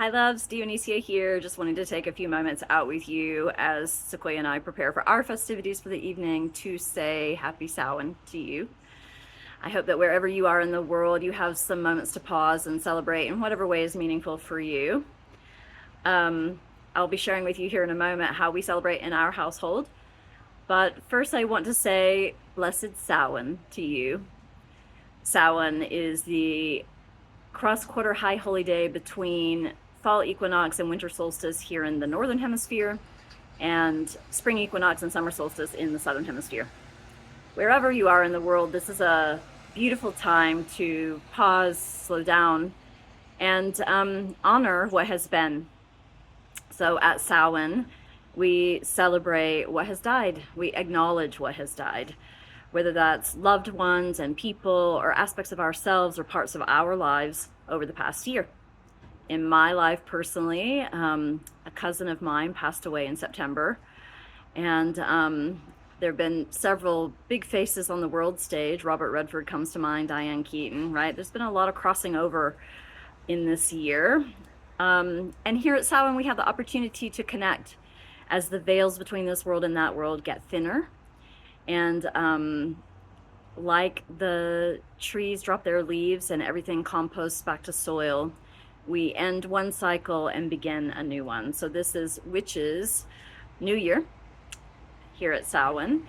Hi loves, Dionysia here. Just wanted to take a few moments out with you as Sequoia and I prepare for our festivities for the evening to say Happy Samhain to you. I hope that wherever you are in the world, you have some moments to pause and celebrate in whatever way is meaningful for you. I'll be sharing with you here in a moment how we celebrate in our household. But first I want to say Blessed Samhain to you. Samhain is the cross-quarter high holy day between fall equinox and winter solstice here in the northern hemisphere, and spring equinox and summer solstice in the southern hemisphere. Wherever you are in the world, this is a beautiful time to pause, slow down, and honor what has been. So at Samhain, we celebrate what has died. We acknowledge what has died, whether that's loved ones and people or aspects of ourselves or parts of our lives over the past year. In my life personally, a cousin of mine passed away in September, and there have been several big faces on the world stage. Robert Redford comes to mind, Diane Keaton, right? There's been a lot of crossing over in this year. And here at Samhain, we have the opportunity to connect as the veils between this world and that world get thinner. And like the trees drop their leaves and everything composts back to soil, we end one cycle and begin a new one. So this is Witches' New Year here at Samhain.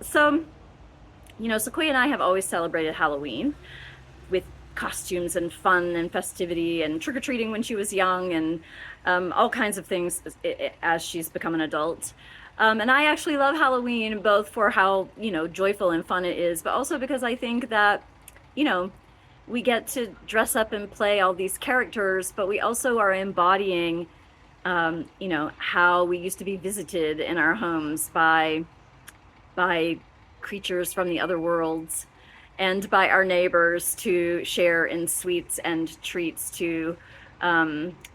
So, Sequoia and I have always celebrated Halloween with costumes and fun and festivity and trick-or-treating when she was young and all kinds of things as she's become an adult. And I actually love Halloween, both for how, joyful and fun it is, but also because I think that, we get to dress up and play all these characters, but we also are embodying, how we used to be visited in our homes by creatures from the other worlds and by our neighbors to share in sweets and treats to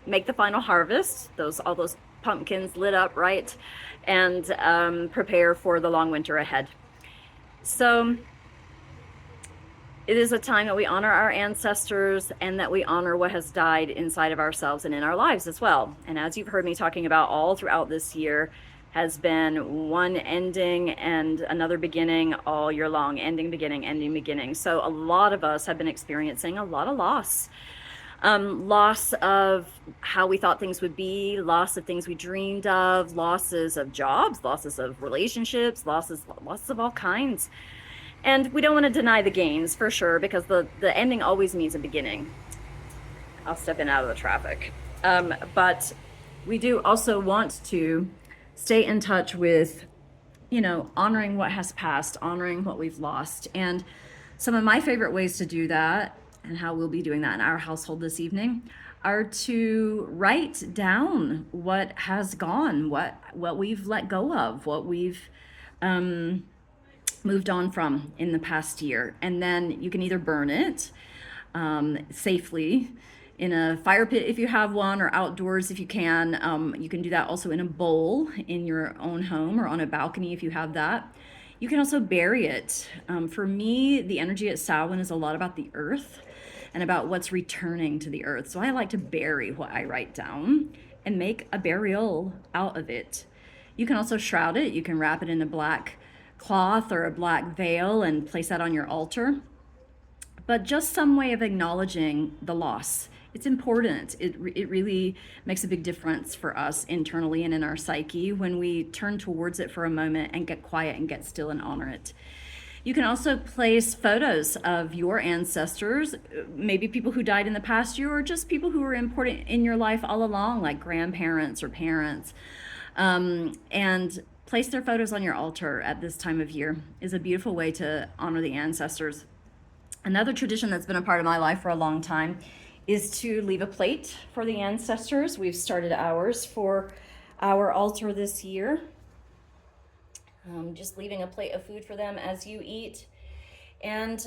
make the final harvest, all those pumpkins lit up, right? And prepare for the long winter ahead. So it is a time that we honor our ancestors and that we honor what has died inside of ourselves and in our lives as well. And as you've heard me talking about all throughout this year, has been one ending and another beginning all year long. Ending, beginning, ending, beginning. So a lot of us have been experiencing a lot of loss. Loss of how we thought things would be, loss of things we dreamed of, losses of jobs, losses of relationships, losses of all kinds. And we don't want to deny the gains for sure, because the ending always means a beginning. I'll step in out of the traffic. But we do also want to stay in touch with, honoring what has passed, honoring what we've lost. And some of my favorite ways to do that, and how we'll be doing that in our household this evening, are to write down what has gone, what we've let go of, what we've moved on from in the past year. And then you can either burn it safely in a fire pit if you have one, or outdoors if you can. You can do that also in a bowl in your own home or on a balcony if you have that. You can also bury it. For me, the energy at Samhain is a lot about the earth and about what's returning to the earth. So I like to bury what I write down and make a burial out of it. You can also shroud it. You can wrap it in a black cloth or a black veil and place that on your altar. But just some way of acknowledging the loss. It's important. It really makes a big difference for us internally and in our psyche when we turn towards it for a moment and get quiet and get still and honor it. You can also place photos of your ancestors, maybe people who died in the past year, or just people who were important in your life all along, like grandparents or parents. And place their photos on your altar at this time of year is a beautiful way to honor the ancestors. Another tradition that's been a part of my life for a long time is to leave a plate for the ancestors. We've started ours for our altar this year. Just leaving a plate of food for them as you eat. And,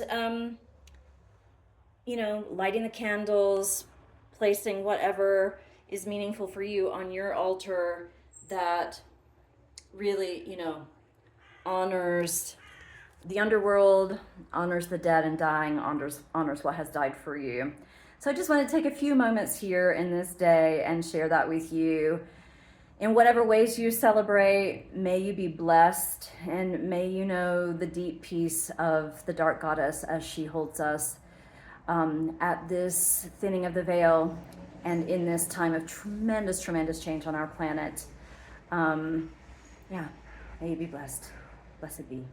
lighting the candles, placing whatever is meaningful for you on your altar that really, honors the underworld, honors the dead and dying, honors what has died for you. So I just want to take a few moments here in this day and share that with you. In whatever ways you celebrate, may you be blessed, and may you know the deep peace of the dark goddess as she holds us at this thinning of the veil and in this time of tremendous, tremendous change on our planet. Yeah, may you be blessed. Blessed be.